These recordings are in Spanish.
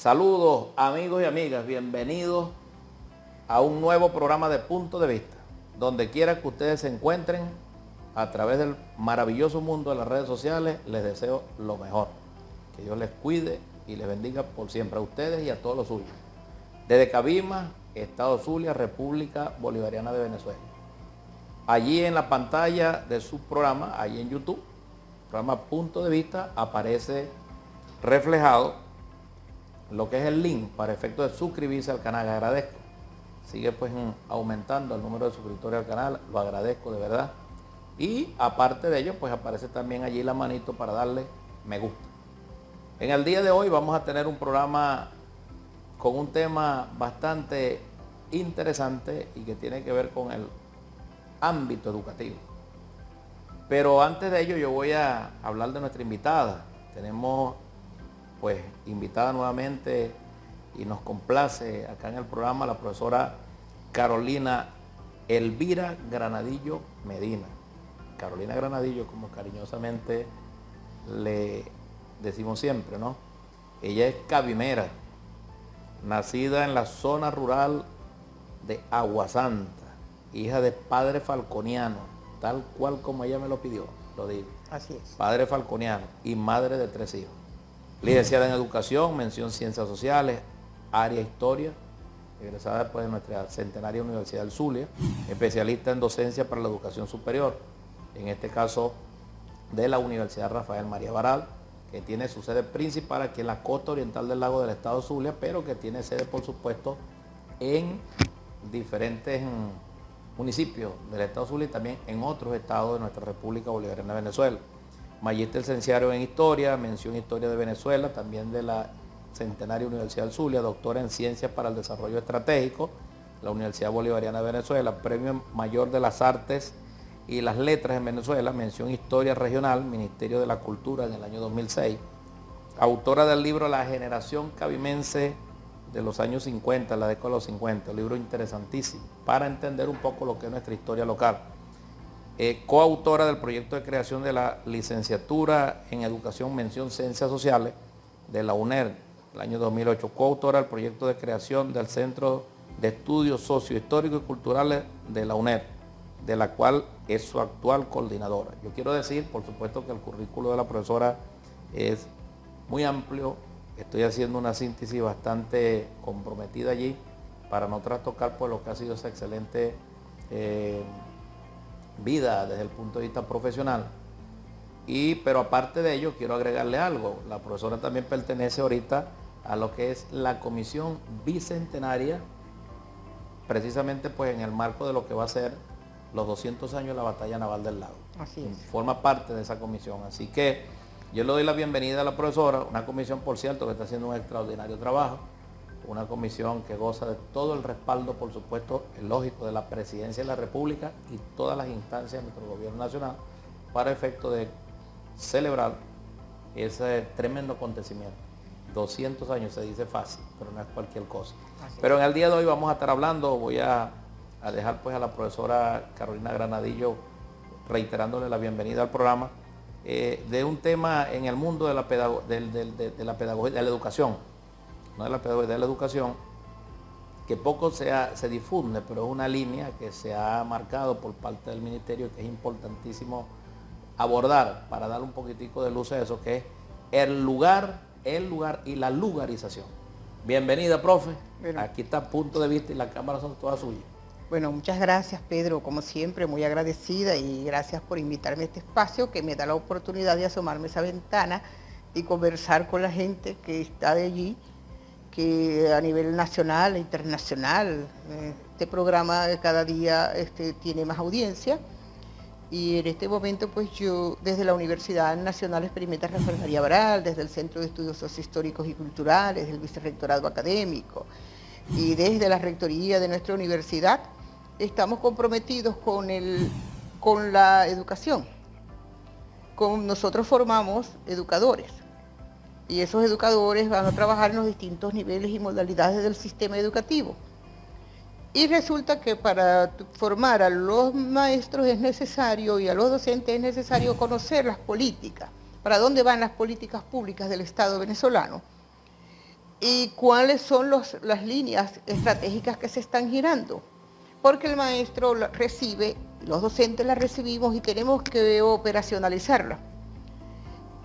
Saludos amigos y amigas, bienvenidos a un nuevo programa de Punto de Vista. Donde quiera que ustedes se encuentren, a través del maravilloso mundo de las redes sociales, les deseo lo mejor. Que Dios les cuide y les bendiga por siempre a ustedes y a todos los suyos. Desde Cabima, Estado Zulia, República Bolivariana de Venezuela. Allí en la pantalla de su programa, allí en YouTube, programa Punto de Vista, aparece reflejado lo que es el link para efecto de suscribirse al canal. Agradezco. Sigue pues aumentando el número de suscriptores al canal, lo agradezco de verdad. Y aparte de ello, pues aparece también allí la manito para darle me gusta. En el día de hoy vamos a tener un programa con un tema bastante interesante y que tiene que ver con el ámbito educativo. Pero antes de ello yo voy a hablar de nuestra invitada. Tenemos pues invitada nuevamente y nos complace acá en el programa la profesora Carolina Elvira Granadillo Medina. Carolina Granadillo, como cariñosamente le decimos siempre, ¿no? Ella es cabimera, nacida en la zona rural de Aguasanta, hija de padre falconiano, tal cual como ella me lo pidió, lo digo. Así es. Padre falconiano y madre de 3 hijos. Licenciada en Educación, mención Ciencias Sociales, área Historia, egresada después de nuestra centenaria Universidad del Zulia, especialista en docencia para la educación superior, en este caso de la Universidad Rafael María Baral, que tiene su sede principal aquí en la costa oriental del lago del estado Zulia, pero que tiene sede, por supuesto, en diferentes municipios del estado Zulia y también en otros estados de nuestra República Bolivariana de Venezuela. Magíster licenciado en Historia, mención Historia de Venezuela, también de la Centenaria Universidad del Zulia, doctora en Ciencias para el Desarrollo Estratégico, la Universidad Bolivariana de Venezuela, Premio Mayor de las Artes y las Letras en Venezuela, mención Historia Regional, Ministerio de la Cultura en el año 2006, autora del libro La Generación Cabimense de los años 50, la década de los 50, un libro interesantísimo para entender un poco lo que es nuestra historia local. Coautora del proyecto de creación de la licenciatura en Educación, mención Ciencias Sociales de la UNER, el año 2008. Coautora del proyecto de creación del Centro de Estudios Sociohistóricos y Culturales de la UNER, de la cual es su actual coordinadora. Yo quiero decir, por supuesto, que el currículo de la profesora es muy amplio. Estoy haciendo una síntesis bastante comprometida allí para no trastocar pues lo que ha sido esa excelente vida desde el punto de vista profesional. Pero aparte de ello, quiero agregarle algo. La profesora también pertenece ahorita a lo que es la comisión bicentenaria, precisamente pues en el marco de lo que va a ser los 200 años de la batalla naval del lago. Así es. Forma parte de esa comisión. Así que yo le doy la bienvenida a la profesora, una comisión, por cierto, que está haciendo un extraordinario trabajo, una comisión que goza de todo el respaldo, por supuesto, el lógico, de la Presidencia de la República y todas las instancias de nuestro gobierno nacional para efecto de celebrar ese tremendo acontecimiento. 200 años se dice fácil, pero no es cualquier cosa. Pero en el día de hoy vamos a estar hablando, voy a dejar pues a la profesora Carolina Granadillo, reiterándole la bienvenida al programa, de un tema en el mundo de la pedagogía, de la educación, no de la pedagogía, de la educación, que poco se difunde, pero es una línea que se ha marcado por parte del ministerio, que es importantísimo abordar para dar un poquitico de luz a eso, que es el lugar y la lugarización. Bienvenida, profe. Bueno, aquí está Punto de Vista y las cámaras son todas suyas. Bueno, muchas gracias, Pedro, como siempre, muy agradecida, y gracias por invitarme a este espacio que me da la oportunidad de asomarme a esa ventana y conversar con la gente que está de allí, que a nivel nacional e internacional, este programa cada día tiene más audiencia. Y en este momento, pues yo, desde la Universidad Nacional Experimental Rafael María Baral, desde el Centro de Estudios Sociohistóricos y Culturales, del Vicerrectorado Académico y desde la Rectoría de nuestra universidad, estamos comprometidos con la educación. Nosotros formamos educadores, y esos educadores van a trabajar en los distintos niveles y modalidades del sistema educativo. Y resulta que para formar a los maestros es necesario, y a los docentes es necesario, conocer las políticas, para dónde van las políticas públicas del Estado venezolano. y cuáles son las líneas estratégicas que se están girando. Porque el maestro recibe, los docentes la recibimos y tenemos que operacionalizarla.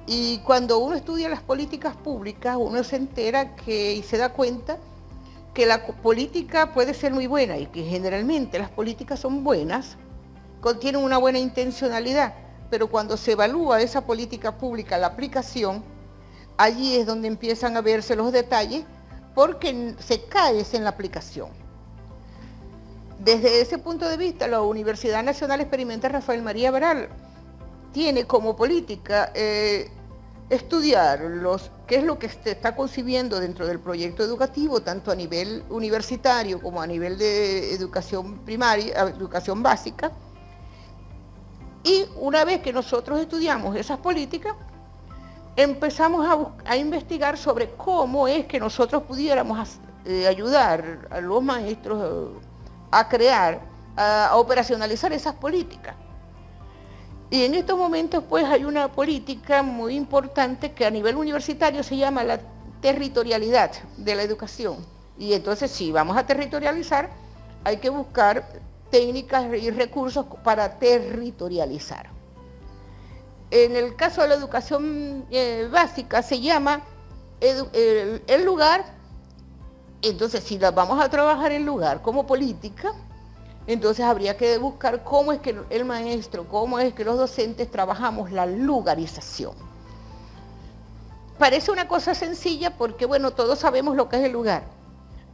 Y cuando uno estudia las políticas públicas, uno se entera y se da cuenta que la política puede ser muy buena y que generalmente las políticas son buenas, contienen una buena intencionalidad, pero cuando se evalúa esa política pública, la aplicación, allí es donde empiezan a verse los detalles porque se cae en la aplicación. Desde ese punto de vista, la Universidad Nacional Experimental Rafael María Baral tiene como política estudiar qué es lo que se está concibiendo dentro del proyecto educativo, tanto a nivel universitario como a nivel de educación primaria, educación básica. Y una vez que nosotros estudiamos esas políticas, empezamos a investigar sobre cómo es que nosotros pudiéramos ayudar a los maestros a crear, a operacionalizar esas políticas. Y en estos momentos pues hay una política muy importante que a nivel universitario se llama la territorialidad de la educación. Y entonces si vamos a territorializar, hay que buscar técnicas y recursos para territorializar. En el caso de la educación básica se llama el lugar. Entonces si vamos a trabajar el lugar como política, entonces habría que buscar cómo es que el maestro, cómo es que los docentes trabajamos la lugarización. Parece una cosa sencilla porque, bueno, todos sabemos lo que es el lugar,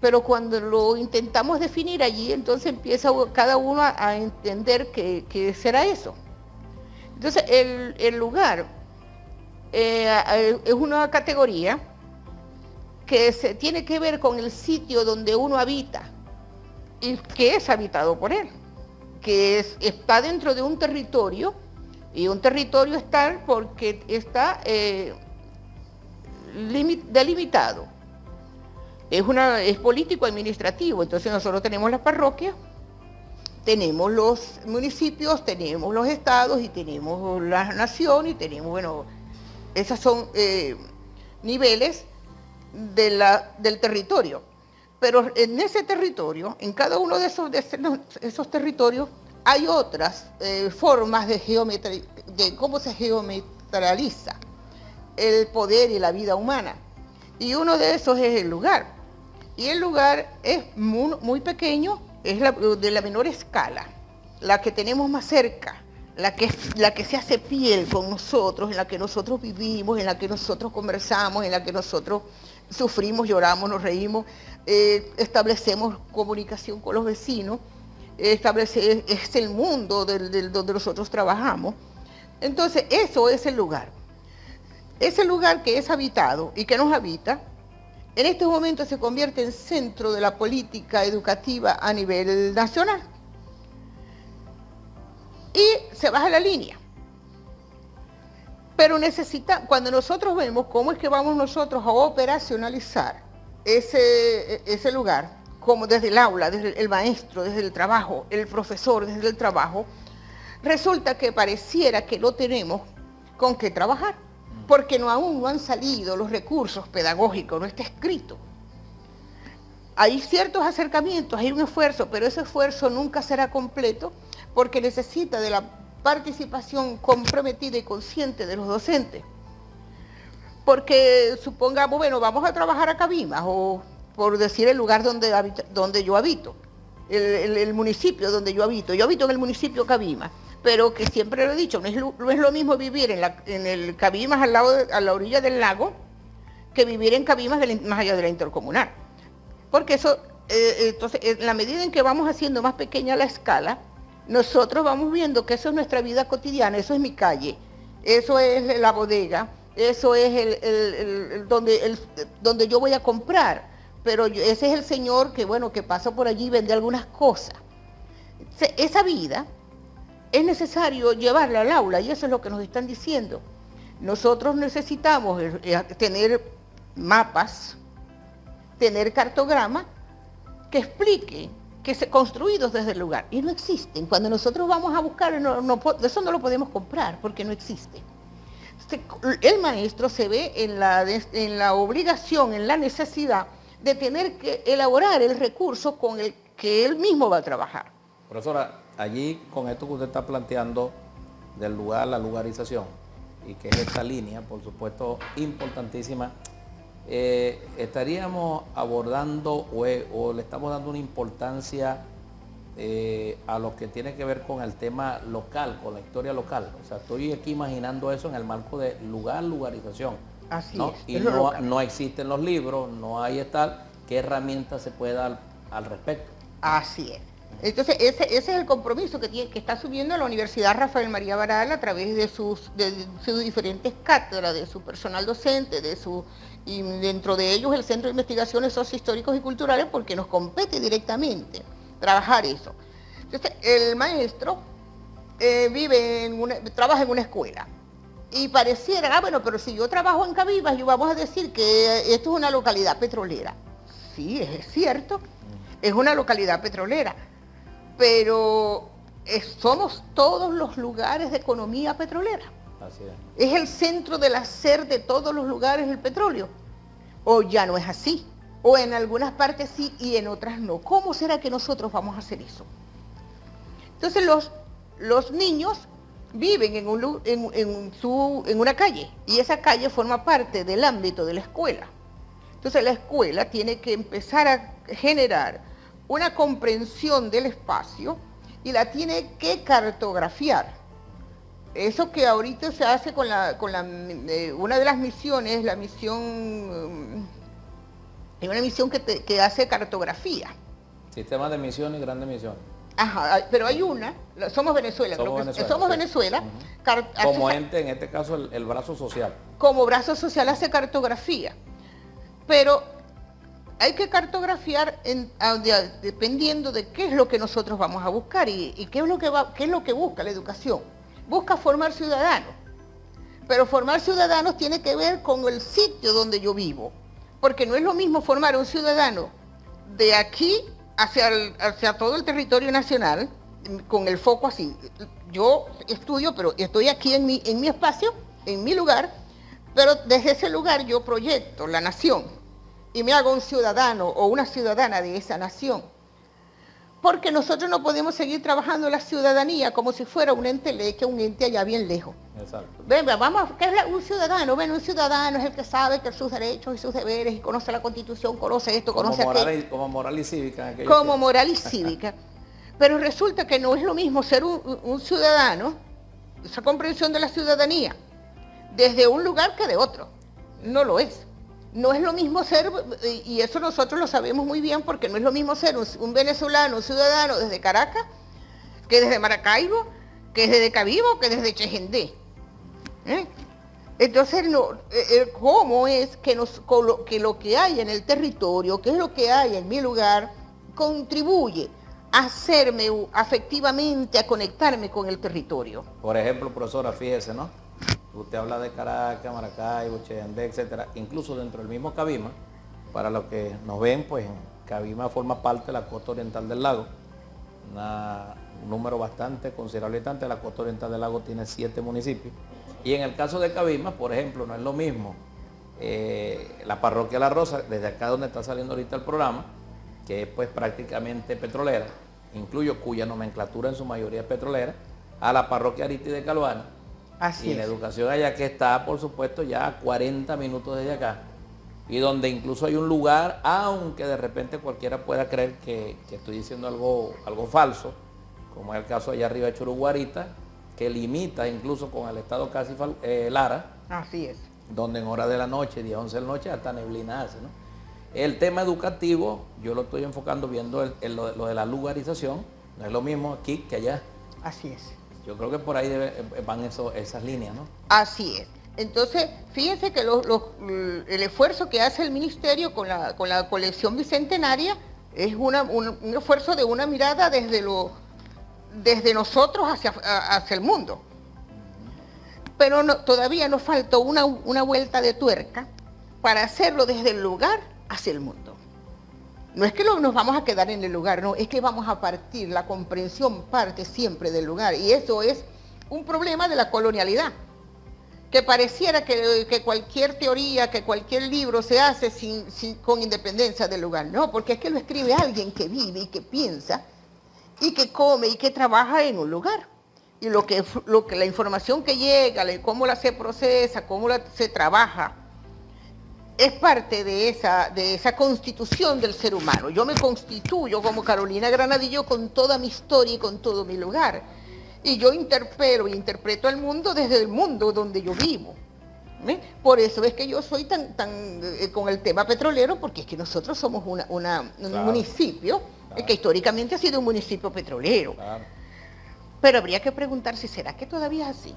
pero cuando lo intentamos definir allí, entonces empieza cada uno a entender qué será eso. Entonces, el lugar es una categoría que tiene que ver con el sitio donde uno habita, y que es habitado por él, que está dentro de un territorio, y un territorio está porque está delimitado. Es político-administrativo, entonces nosotros tenemos las parroquias, tenemos los municipios, tenemos los estados y tenemos la nación y tenemos, bueno, esos son niveles del territorio. Pero en ese territorio, en cada uno de esos territorios, hay otras formas de cómo se geometraliza el poder y la vida humana. Y uno de esos es el lugar. Y el lugar es muy pequeño, es de la menor escala, la que tenemos más cerca, la que se hace piel con nosotros, en la que nosotros vivimos, en la que nosotros conversamos, en la que nosotros sufrimos, lloramos, nos reímos, establecemos comunicación con los vecinos, es el mundo donde nosotros trabajamos. Entonces, eso es el lugar. Ese lugar que es habitado y que nos habita, en este momento se convierte en centro de la política educativa a nivel nacional. Y se baja la línea. Pero cuando nosotros vemos cómo es que vamos nosotros a operacionalizar ese lugar, como desde el aula, desde el maestro, desde el trabajo, el profesor desde el trabajo, resulta que pareciera que no tenemos con qué trabajar, porque aún no han salido los recursos pedagógicos, no está escrito. Hay ciertos acercamientos, hay un esfuerzo, pero ese esfuerzo nunca será completo porque necesita de la participación comprometida y consciente de los docentes. Porque supongamos, bueno, vamos a trabajar a Cabimas, o por decir el lugar donde yo habito, el municipio donde yo habito en el municipio Cabimas, pero que siempre lo he dicho, no es lo mismo vivir en el Cabimas a la orilla del lago, que vivir en Cabimas más allá de la intercomunal. Porque eso, entonces, en la medida en que vamos haciendo más pequeña la escala, nosotros vamos viendo que eso es nuestra vida cotidiana, eso es mi calle, eso es la bodega, eso es donde yo voy a comprar, pero ese es el señor que, bueno, que pasa por allí y vende algunas cosas. Esa vida es necesario llevarla al aula y eso es lo que nos están diciendo. Nosotros necesitamos tener mapas, tener cartogramas que expliquen, construidos desde el lugar, y no existen. Cuando nosotros vamos a buscar, eso no lo podemos comprar porque no existe. el maestro se ve en la obligación, en la necesidad de tener que elaborar el recurso con el que él mismo va a trabajar. Profesora, allí con esto que usted está planteando del lugar, la lugarización, y que es esta línea, por supuesto, importantísima, estaríamos abordando o le estamos dando una importancia a lo que tiene que ver con el tema local, con la historia local. O sea, estoy aquí imaginando eso en el marco de lugarización. Así ¿no? es. Y no existen los libros, no hay tal, ¿qué herramientas se puede dar al respecto? Así es. Entonces, ese es el compromiso que está asumiendo la Universidad Rafael María Baral a través de sus diferentes cátedras, de su personal docente, y dentro de ellos el Centro de Investigaciones Sociohistóricos y Culturales, porque nos compete directamente trabajar eso. Entonces, el maestro trabaja en una escuela y pareciera, bueno, pero si yo trabajo en Cabibas, yo vamos a decir que esto es una localidad petrolera. Sí, es cierto, es una localidad petrolera, pero somos todos los lugares de economía petrolera. Así es el centro del hacer de todos los lugares el petróleo. O ya no es así. O en algunas partes sí y en otras no. ¿Cómo será que nosotros vamos a hacer eso? Entonces los niños viven en una calle y esa calle forma parte del ámbito de la escuela. Entonces la escuela tiene que empezar a generar una comprensión del espacio y la tiene que cartografiar. Eso que ahorita se hace con una de las misiones, la misión, es una misión que hace cartografía. Sistema de misión y grandes misiones. Ajá, pero hay una, somos Venezuela, somos Venezuela. Uh-huh. Como ente, en este caso, el brazo social. Como brazo social hace cartografía, pero hay que cartografiar dependiendo de qué es lo que nosotros vamos a buscar y qué es lo que busca la educación. Busca formar ciudadanos, pero formar ciudadanos tiene que ver con el sitio donde yo vivo, porque no es lo mismo formar un ciudadano de aquí hacia todo el territorio nacional, con el foco así. Yo estudio, pero estoy aquí en mi espacio, en mi lugar, pero desde ese lugar yo proyecto la nación y me hago un ciudadano o una ciudadana de esa nación. Porque nosotros no podemos seguir trabajando la ciudadanía como si fuera un ente leque, un ente allá bien lejos. Exacto. Venga, ¿qué es un ciudadano? Bueno, un ciudadano es el que sabe que sus derechos y sus deberes, y conoce la Constitución, conoce esto, conoce aquello. Como moral y cívica. Como moral y cívica. Pero resulta que no es lo mismo ser un ciudadano, esa comprensión de la ciudadanía, desde un lugar que de otro. No lo es. No es lo mismo ser, y eso nosotros lo sabemos muy bien, porque no es lo mismo ser un venezolano, un ciudadano desde Caracas, que desde Maracaibo, que desde Cabibo, que desde Chejendé. Entonces, ¿cómo es que lo que hay en el territorio, qué es lo que hay en mi lugar, contribuye a hacerme afectivamente, a conectarme con el territorio? Por ejemplo, profesora, fíjese, ¿no? Usted habla de Caracas, Maracaibo, Chejendé, etcétera. Incluso dentro del mismo Cabima, para los que nos ven, pues Cabima forma parte de la costa oriental del lago. Un número bastante considerable. La costa oriental del lago tiene 7 municipios. Y en el caso de Cabima, por ejemplo, no es lo mismo la parroquia La Rosa, desde acá donde está saliendo ahorita el programa, que es pues prácticamente petrolera, incluyo cuya nomenclatura en su mayoría es petrolera, a la parroquia Ariti de Calvana. Así y la educación allá que está, por supuesto, ya a 40 minutos desde acá, y donde incluso hay un lugar, aunque de repente cualquiera pueda creer que estoy diciendo algo falso, como es el caso allá arriba de Churuguarita, que limita incluso con el estado casi Lara. Así es. Donde en horas de la noche, 10, 11 de la noche, hasta neblina hace, ¿no? El tema educativo, yo lo estoy enfocando viendo lo de la lugarización, no es lo mismo aquí que allá. Así es. Yo creo que por ahí van esas líneas, ¿no? Así es. Entonces, fíjense que el esfuerzo que hace el ministerio con la colección bicentenaria es un esfuerzo de una mirada desde nosotros hacia el mundo. Pero todavía nos faltó una vuelta de tuerca para hacerlo desde el lugar hacia el mundo. No es que nos vamos a quedar en el lugar, no, es que vamos a partir, la comprensión parte siempre del lugar. Y eso es un problema de la colonialidad, que pareciera que cualquier teoría, que cualquier libro se hace con independencia del lugar. No, porque es que lo escribe alguien que vive y que piensa y que come y que trabaja en un lugar. Y la información que llega, cómo se procesa, cómo se trabaja, es parte de esa constitución del ser humano. Yo me constituyo como Carolina Granadillo con toda mi historia y con todo mi lugar. Y yo interpelo e interpreto al mundo desde el mundo donde yo vivo. Por eso es que yo soy tan con el tema petrolero, porque es que nosotros somos un municipio que históricamente ha sido un municipio petrolero. Claro. Pero habría que preguntarse, ¿será que todavía es así?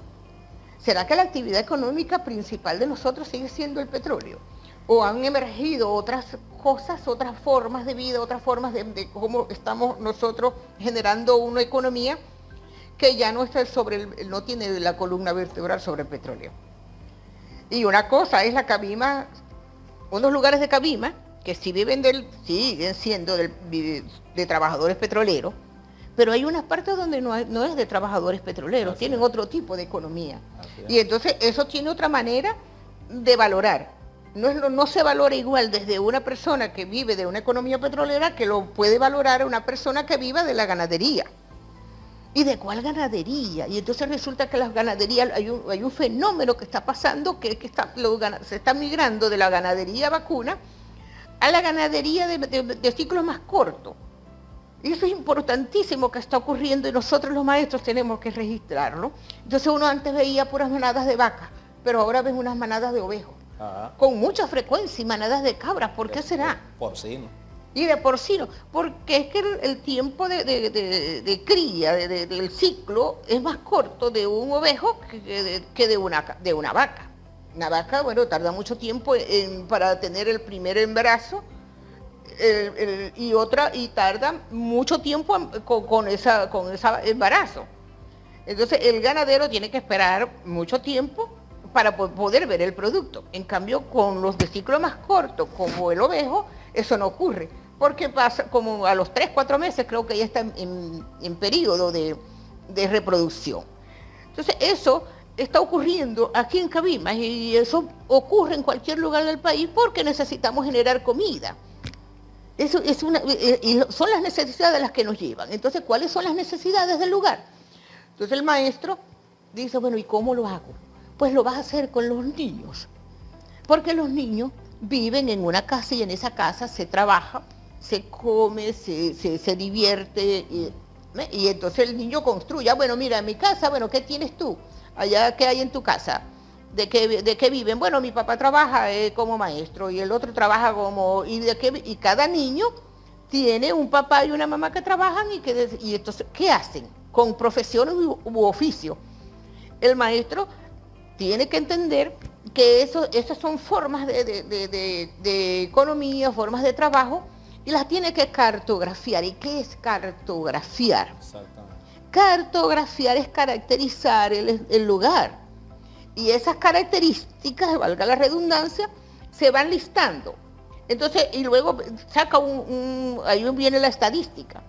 ¿Será que la actividad económica principal de nosotros sigue siendo el petróleo? ¿O han emergido otras cosas, otras formas de vida, otras formas de cómo estamos nosotros generando una economía que ya no está no tiene la columna vertebral sobre el petróleo? Y una cosa es la Cabima, unos lugares de Cabima que sí siguen siendo de trabajadores petroleros, pero hay unas partes donde no es de trabajadores petroleros, tienen otro tipo de economía. Y entonces eso tiene otra manera de valorar. No se valora igual desde una persona que vive de una economía petrolera que lo puede valorar una persona que viva de la ganadería. ¿Y de cuál ganadería? Y entonces resulta que las ganaderías, hay un fenómeno que está pasando, que se está migrando de la ganadería vacuna a la ganadería de ciclos más cortos. Y eso es importantísimo que está ocurriendo y nosotros los maestros tenemos que registrarlo. Entonces uno antes veía puras manadas de vacas, pero ahora ves unas manadas de ovejos. Ajá. Con mucha frecuencia y manadas de cabras. ¿Por qué será? Porcino. Y de porcino, porque es que el tiempo de cría del ciclo es más corto de un ovejo que de una vaca. Una vaca, bueno, tarda mucho tiempo para tener el primer embarazo y tarda mucho tiempo con ese embarazo. Entonces el ganadero tiene que esperar mucho tiempo para poder ver el producto. En cambio, con los de ciclo más corto, como el ovejo, eso no ocurre, porque pasa como a los 3-4 meses, creo que ya está en periodo de reproducción. Entonces eso está ocurriendo aquí en Cabima y eso ocurre en cualquier lugar del país porque necesitamos generar comida. Eso y son las necesidades las que nos llevan. Entonces, ¿cuáles son las necesidades del lugar? Entonces el maestro dice, bueno, ¿y cómo lo hago? Pues lo vas a hacer con los niños, porque los niños viven en una casa y en esa casa se trabaja, se come, se divierte y entonces el niño construye. Bueno, mira, en mi casa, bueno, ¿qué tienes tú? Allá, ¿qué hay en tu casa? ¿De qué viven? Bueno, mi papá trabaja como maestro y el otro trabaja como... Y cada niño tiene un papá y una mamá que trabajan y entonces, ¿qué hacen? Con profesiones u oficio. El maestro tiene que entender que esas son formas de economía, formas de trabajo, y las tiene que cartografiar. ¿Y qué es cartografiar? Exactamente. Cartografiar es caracterizar el lugar. Y esas características, valga la redundancia, se van listando. Entonces, y luego saca ahí viene la estadística,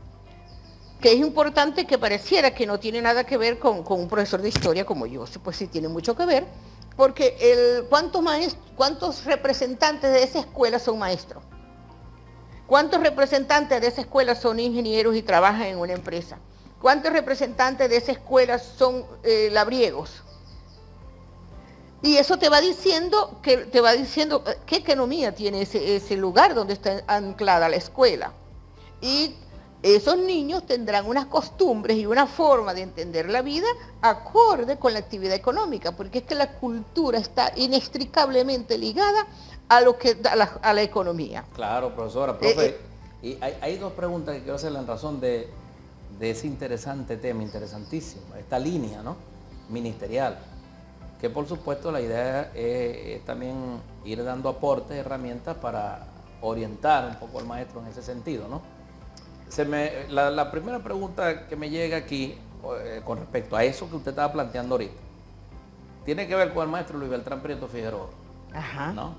que es importante, que pareciera que no tiene nada que ver con un profesor de historia como yo. Pues sí tiene mucho que ver, porque ¿cuántos representantes de esa escuela son maestros? ¿Cuántos representantes de esa escuela son ingenieros y trabajan en una empresa? ¿Cuántos representantes de esa escuela son labriegos? Y eso te va diciendo qué economía tiene ese lugar donde está anclada la escuela. Y esos niños tendrán unas costumbres y una forma de entender la vida acorde con la actividad económica, porque es que la cultura está inextricablemente ligada a la economía. Claro, profesora, profe. Y hay dos preguntas que quiero hacerle en razón de ese interesante tema, interesantísimo, esta línea, ¿no?, ministerial, que por supuesto la idea es también ir dando aportes, herramientas para orientar un poco al maestro en ese sentido, ¿no? La primera pregunta que me llega aquí con respecto a eso que usted estaba planteando ahorita, tiene que ver con el maestro Luis Beltrán Prieto Figueroa. Ajá. ¿No?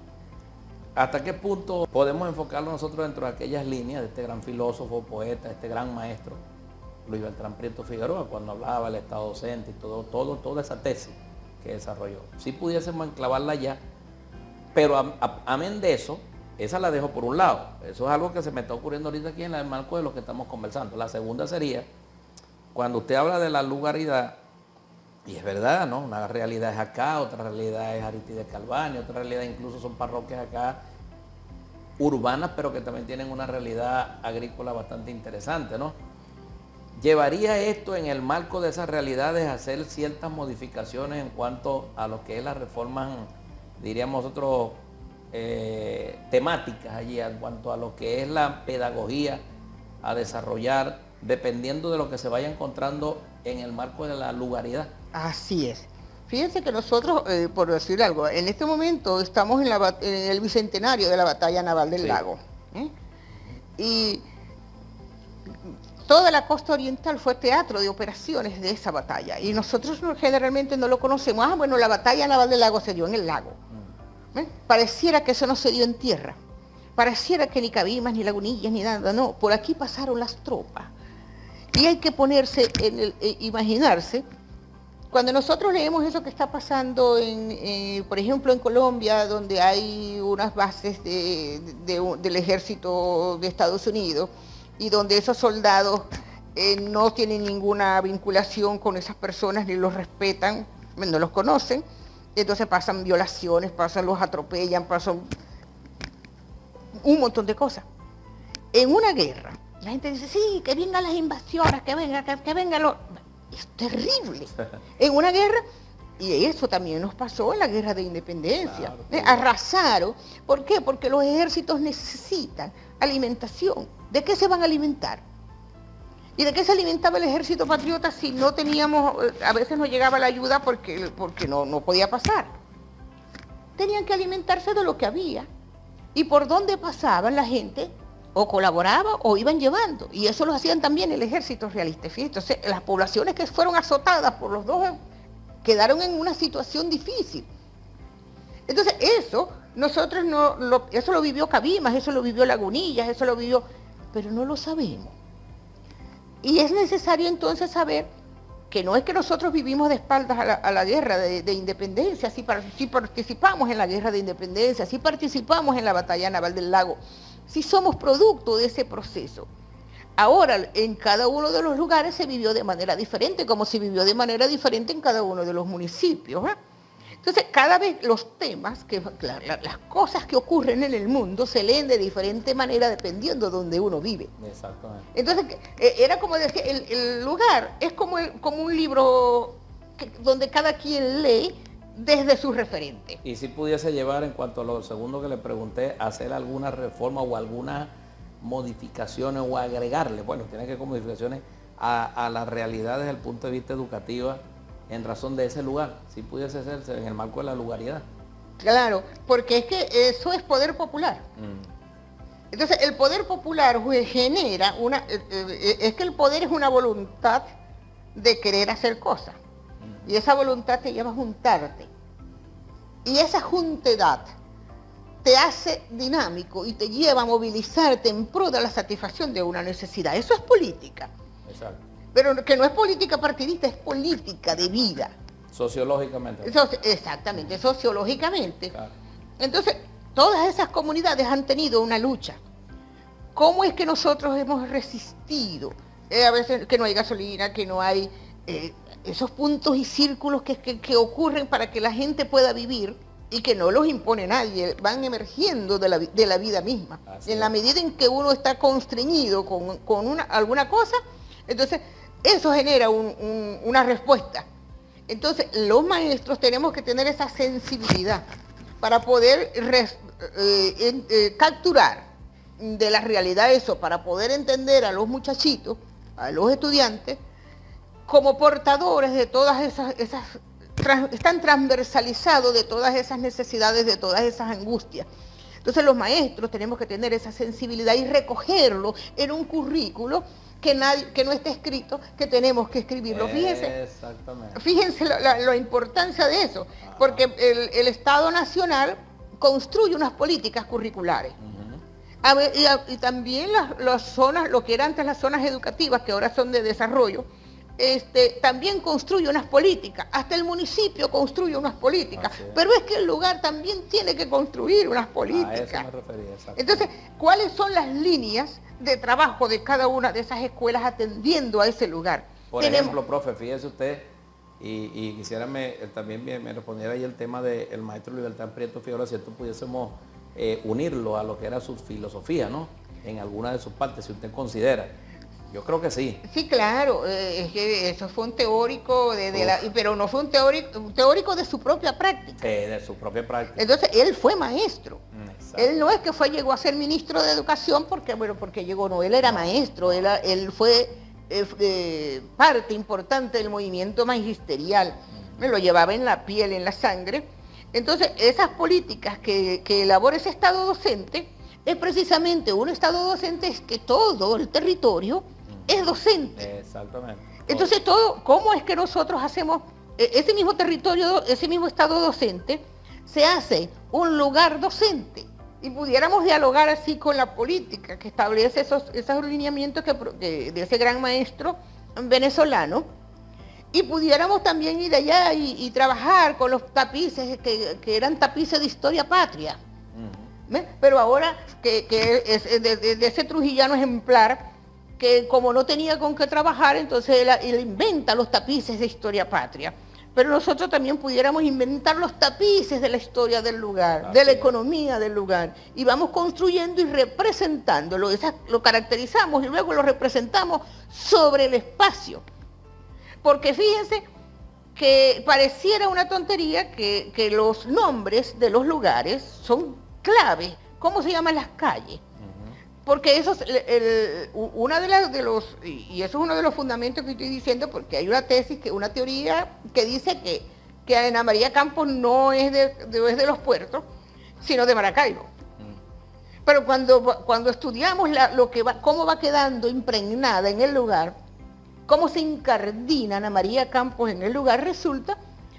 ¿Hasta qué punto podemos enfocarlo nosotros dentro de aquellas líneas de este gran filósofo, poeta, este gran maestro Luis Beltrán Prieto Figueroa, cuando hablaba del Estado docente y toda esa tesis? que desarrolló. Sí pudiésemos enclavarla ya, pero amén de eso, esa la dejo por un lado. Eso es algo que se me está ocurriendo ahorita aquí en el marco de lo que estamos conversando. La segunda sería, cuando usted habla de la lugaridad, y es verdad, ¿no? Una realidad es acá, otra realidad es Aristides Calvani, otra realidad incluso son parroquias acá urbanas, pero que también tienen una realidad agrícola bastante interesante, ¿no? ¿Llevaría esto en el marco de esas realidades a hacer ciertas modificaciones en cuanto a lo que es las reformas, diríamos nosotros, temáticas allí, en cuanto a lo que es la pedagogía a desarrollar, dependiendo de lo que se vaya encontrando en el marco de la lugaridad? Así es. Fíjense que nosotros, por decir algo, en este momento estamos en el bicentenario de la batalla naval del Lago. Y toda la costa oriental fue teatro de operaciones de esa batalla. Y nosotros generalmente no lo conocemos. Ah, bueno, la batalla naval del Lago se dio en el lago. Pareciera que eso no se dio en tierra. Pareciera que ni Cabimas, ni Lagunillas, ni nada. No, por aquí pasaron las tropas. Y hay que ponerse, imaginarse, cuando nosotros leemos eso que está pasando, por ejemplo, en Colombia, donde hay unas bases del ejército de Estados Unidos, y donde esos soldados no tienen ninguna vinculación con esas personas, ni los respetan, no los conocen, entonces pasan violaciones, los atropellan, pasan un montón de cosas. En una guerra, la gente dice, sí, que vengan las invasiones, que vengan los... Es terrible. En una guerra, y eso también nos pasó en la guerra de independencia, claro, arrasaron. ¿Por qué? Porque los ejércitos necesitan alimentación. ¿De qué se van a alimentar? ¿Y de qué se alimentaba el ejército patriota si no teníamos, a veces no llegaba la ayuda porque no podía pasar? Tenían que alimentarse de lo que había. Y por dónde pasaban la gente, o colaboraba o iban llevando. Y eso lo hacían también el ejército realista. Entonces, las poblaciones que fueron azotadas por los dos quedaron en una situación difícil. Entonces, eso, nosotros eso lo vivió Cabimas, eso lo vivió Lagunillas, eso lo vivió, pero no lo sabemos. Y es necesario entonces saber que no es que nosotros vivimos de espaldas a la guerra de independencia, sí participamos en la guerra de independencia, sí participamos en la batalla naval del Lago, sí somos producto de ese proceso. Ahora, en cada uno de los lugares se vivió de manera diferente, como se vivió de manera diferente en cada uno de los municipios, ¿eh? Entonces, cada vez los temas, las cosas que ocurren en el mundo se leen de diferente manera dependiendo de donde uno vive. Exactamente. Entonces, era como decir, el lugar es como un libro donde cada quien lee desde su referente. Y si pudiese llevar, en cuanto a lo segundo que le pregunté, hacer alguna reforma o algunas modificaciones o agregarle, bueno, tiene que ser modificaciones a la realidad desde el punto de vista educativo, en razón de ese lugar, si pudiese hacerse en el marco de la lugaridad. Claro, porque es que eso es poder popular. Entonces, el poder popular genera es que el poder es una voluntad de querer hacer cosas. Y esa voluntad te lleva a juntarte. Y esa juntedad te hace dinámico y te lleva a movilizarte en pro de la satisfacción de una necesidad. Eso es política. Exacto. Pero que no es política partidista, es política de vida. Sociológicamente. Exactamente, sociológicamente. Claro. Entonces, todas esas comunidades han tenido una lucha. ¿Cómo es que nosotros hemos resistido? A veces que no hay gasolina, que no hay esos puntos y círculos que ocurren para que la gente pueda vivir y que no los impone nadie, van emergiendo de la vida misma. Así en la medida en que uno está constreñido con alguna cosa, entonces eso genera una respuesta. Entonces, los maestros tenemos que tener esa sensibilidad para poder capturar de la realidad eso, para poder entender a los muchachitos, a los estudiantes, como portadores de todas esas están transversalizados de todas esas necesidades, de todas esas angustias. Entonces, los maestros tenemos que tener esa sensibilidad y recogerlo en un currículo que no esté escrito, que tenemos que escribirlo. Fíjense la importancia de eso, porque el Estado Nacional construye unas políticas curriculares. Y también las zonas, lo que eran antes las zonas educativas, que ahora son de desarrollo, también construye unas políticas, hasta el municipio construye unas políticas, pero es que el lugar también tiene que construir unas políticas. A eso me refería, entonces, ¿cuáles son las líneas de trabajo de cada una de esas escuelas atendiendo a ese lugar? Por ejemplo, profe, fíjese usted, y quisiera también me respondiera ahí el tema del maestro Libertad Prieto Figueroa, si esto pudiésemos unirlo a lo que era su filosofía, ¿no? En alguna de sus partes, si usted considera. Yo creo que sí. Sí, claro, es que eso fue un teórico, pero no fue un teórico de su propia práctica. Sí, de su propia práctica. Entonces, él fue maestro. Exacto. Él no es que llegó a ser ministro de Educación porque llegó, no, él era maestro, él fue parte importante del movimiento magisterial, me lo llevaba en la piel, en la sangre. Entonces, esas políticas que elabora ese Estado docente, es precisamente un Estado docente, es que todo el territorio es docente. Exactamente. Entonces, ¿cómo es que nosotros hacemos ese mismo territorio, ese mismo Estado docente, se hace un lugar docente? Y pudiéramos dialogar así con la política que establece esos lineamientos de ese gran maestro venezolano, y pudiéramos también ir allá y trabajar con los tapices que eran tapices de historia patria. ¿Ves? Pero ahora que de ese trujillano ejemplar, que como no tenía con qué trabajar, entonces él inventa los tapices de historia patria. Pero nosotros también pudiéramos inventar los tapices de la historia del lugar, de la economía del lugar, y vamos construyendo y representándolo, lo caracterizamos y luego lo representamos sobre el espacio. Porque fíjense que pareciera una tontería que los nombres de los lugares son clave. ¿Cómo se llaman las calles? Porque eso es y eso es uno de los fundamentos que estoy diciendo, porque hay una teoría que dice que Ana María Campos no es de los puertos, sino de Maracaibo. Pero cuando estudiamos cómo va quedando impregnada en el lugar, cómo se incardina Ana María Campos en el lugar, resulta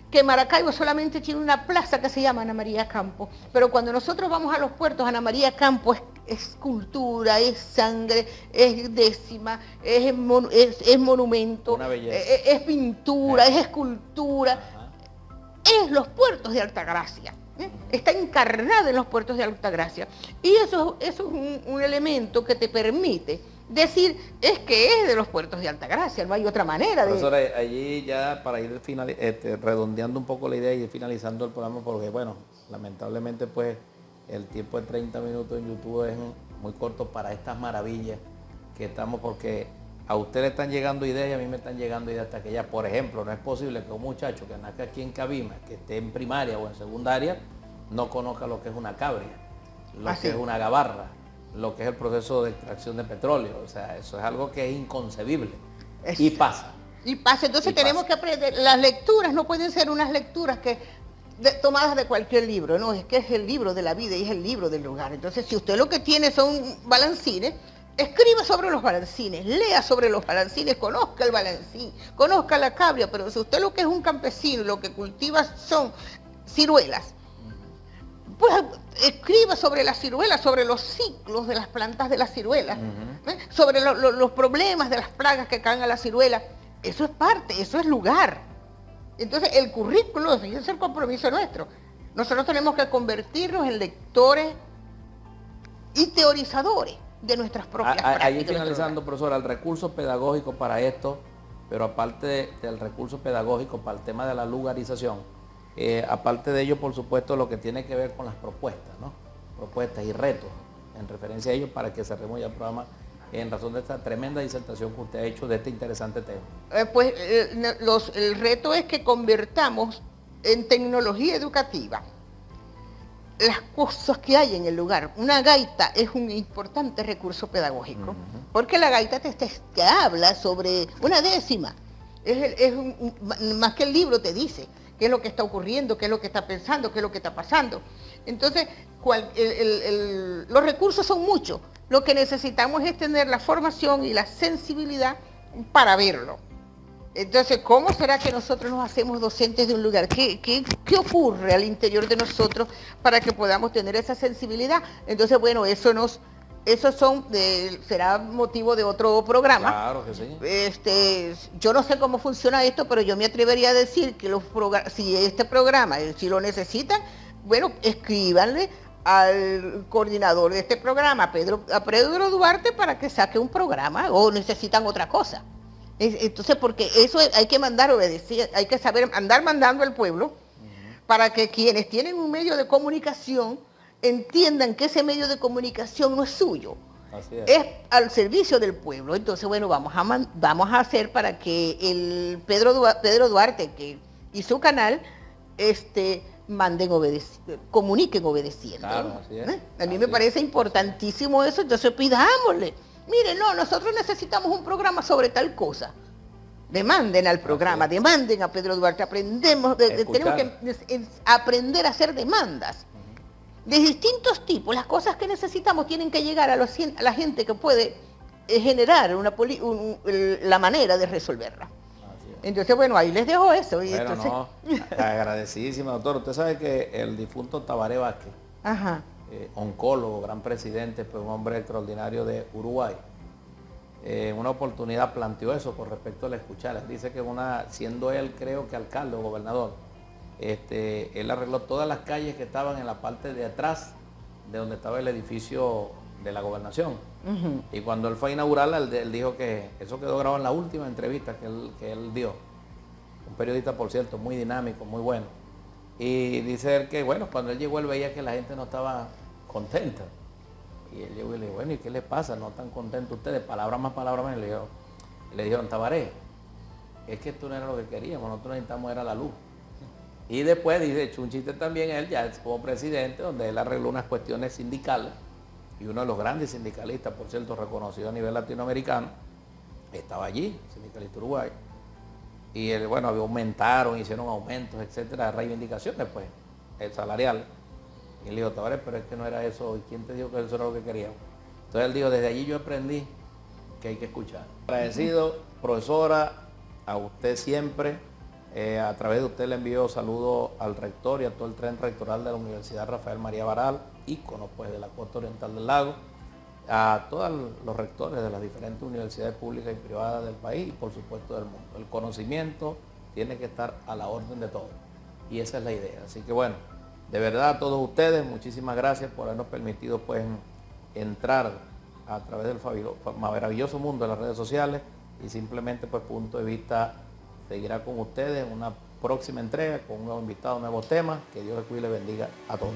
que Maracaibo solamente tiene una plaza que se llama Ana María Campos, pero cuando nosotros vamos a los puertos, Ana María Campos es cultura, es sangre, es décima, es monumento, es pintura, es escultura, es los puertos de Altagracia. Está encarnada en los puertos de Altagracia. Y eso es un elemento que te permite decir, es que es de los puertos de Altagracia, no hay otra manera de... Profesora, allí ya para ir redondeando un poco la idea y finalizando el programa, porque bueno, lamentablemente pues el tiempo de 30 minutos en YouTube es muy corto para estas maravillas que estamos, porque a ustedes están llegando ideas y a mí me están llegando ideas hasta que ya, por ejemplo, no es posible que un muchacho que nazca aquí en Cabima, que esté en primaria o en secundaria, no conozca lo que es una cabria, lo que es una gabarra, lo que es el proceso de extracción de petróleo. O sea, eso es algo que es inconcebible. Y pasa. Y pasa. Entonces tenemos que aprender. Las lecturas no pueden ser unas lecturas tomadas de cualquier libro, no, es que es el libro de la vida y es el libro del lugar. Entonces, si usted lo que tiene son balancines, escriba sobre los balancines, lea sobre los balancines, conozca el balancín, conozca la cabria, pero si usted lo que es un campesino, lo que cultiva son ciruelas, pues escriba sobre las ciruelas, sobre los ciclos de las plantas de las ciruelas, sobre los problemas de las plagas que caen a la ciruela. Eso es parte, eso es lugar. Entonces el currículo, ese es el compromiso nuestro. Nosotros tenemos que convertirnos en lectores y teorizadores de nuestras propias prácticas. Ahí finalizando, profesora, el recurso pedagógico para esto, pero aparte del recurso pedagógico para el tema de la lugarización, aparte de ello, por supuesto, lo que tiene que ver con las propuestas, ¿no? Propuestas y retos en referencia a ellos, para que cerremos ya el programa en razón de esta tremenda disertación que usted ha hecho de este interesante tema. El reto es que convertamos en tecnología educativa las cosas que hay en el lugar. Una gaita es un importante recurso pedagógico, porque la gaita te habla sobre una décima. Más que el libro te dice qué es lo que está ocurriendo, qué es lo que está pensando, qué es lo que está pasando. Entonces, los recursos son muchos. Lo que necesitamos es tener la formación y la sensibilidad para verlo. Entonces, ¿cómo será que nosotros nos hacemos docentes de un lugar? ¿Qué ocurre al interior de nosotros para que podamos tener esa sensibilidad? Entonces, bueno, eso nos esos será motivo de otro programa. Claro que sí. Yo no sé cómo funciona esto, pero yo me atrevería a decir que si este programa, si lo necesitan, bueno, escríbanle al coordinador de este programa, a Pedro Duarte, para que saque un programa, o necesitan otra cosa. Entonces, porque eso hay que mandar obedecer, hay que saber andar mandando al pueblo, para que quienes tienen un medio de comunicación entiendan que ese medio de comunicación no es suyo, es al servicio del pueblo. Entonces, bueno, vamos a hacer para que el Pedro Duarte y su canal comuniquen obedeciendo. Claro, así es. A mí me parece importantísimo eso, entonces pidámosle. Mire, no, nosotros necesitamos un programa sobre tal cosa. Demanden al programa, demanden a Pedro Duarte, tenemos que aprender a hacer demandas de distintos tipos. Las cosas que necesitamos tienen que llegar a la gente que puede generar la manera de resolverla. Entonces, bueno, ahí les dejo eso. Bueno, entonces... agradecidísima, doctor. Usted sabe que el difunto Tabaré Vázquez, oncólogo, gran presidente, pues un hombre extraordinario de Uruguay, en una oportunidad planteó eso con respecto a la escuchar. Dice que siendo él, creo que alcalde o gobernador, él arregló todas las calles que estaban en la parte de atrás de donde estaba el edificio de la gobernación. Y cuando él fue a inaugurarla, él dijo que eso quedó grabado en la última entrevista que él dio. Un periodista, por cierto, muy dinámico, muy bueno. Y dice él que, bueno, cuando él llegó, él veía que la gente no estaba contenta. Y él llegó y le dijo, bueno, ¿y qué les pasa? ¿No están contentos ustedes? Palabras más, palabras menos. Y le dijeron, Tabaré, es que esto no era lo que queríamos, nosotros necesitamos era la luz. Y después dice, echó un chiste también él, ya como presidente, donde él arregló unas cuestiones sindicales, y uno de los grandes sindicalistas, por cierto, reconocido a nivel latinoamericano, estaba allí, sindicalista uruguayo. Y él, bueno, aumentaron, hicieron aumentos, etcétera, reivindicaciones, pues, salariales. Y él dijo, Tabaré, pero es que no era eso, ¿y quién te dijo que eso era lo que queríamos? Entonces él dijo, desde allí yo aprendí que hay que escuchar. Agradecido, profesora, a usted siempre. A través de usted le envío saludos al rector y a todo el tren rectoral de la Universidad Rafael María Baral, ícono pues de la costa oriental del lago, a todos los rectores de las diferentes universidades públicas y privadas del país y por supuesto del mundo. El conocimiento tiene que estar a la orden de todos y esa es la idea. Así que bueno, de verdad a todos ustedes, muchísimas gracias por habernos permitido pues entrar a través del maravilloso mundo de las redes sociales y simplemente pues punto de vista seguirá con ustedes en una próxima entrega con un nuevo invitado, nuevos temas. Que Dios les cuide y les bendiga a todos.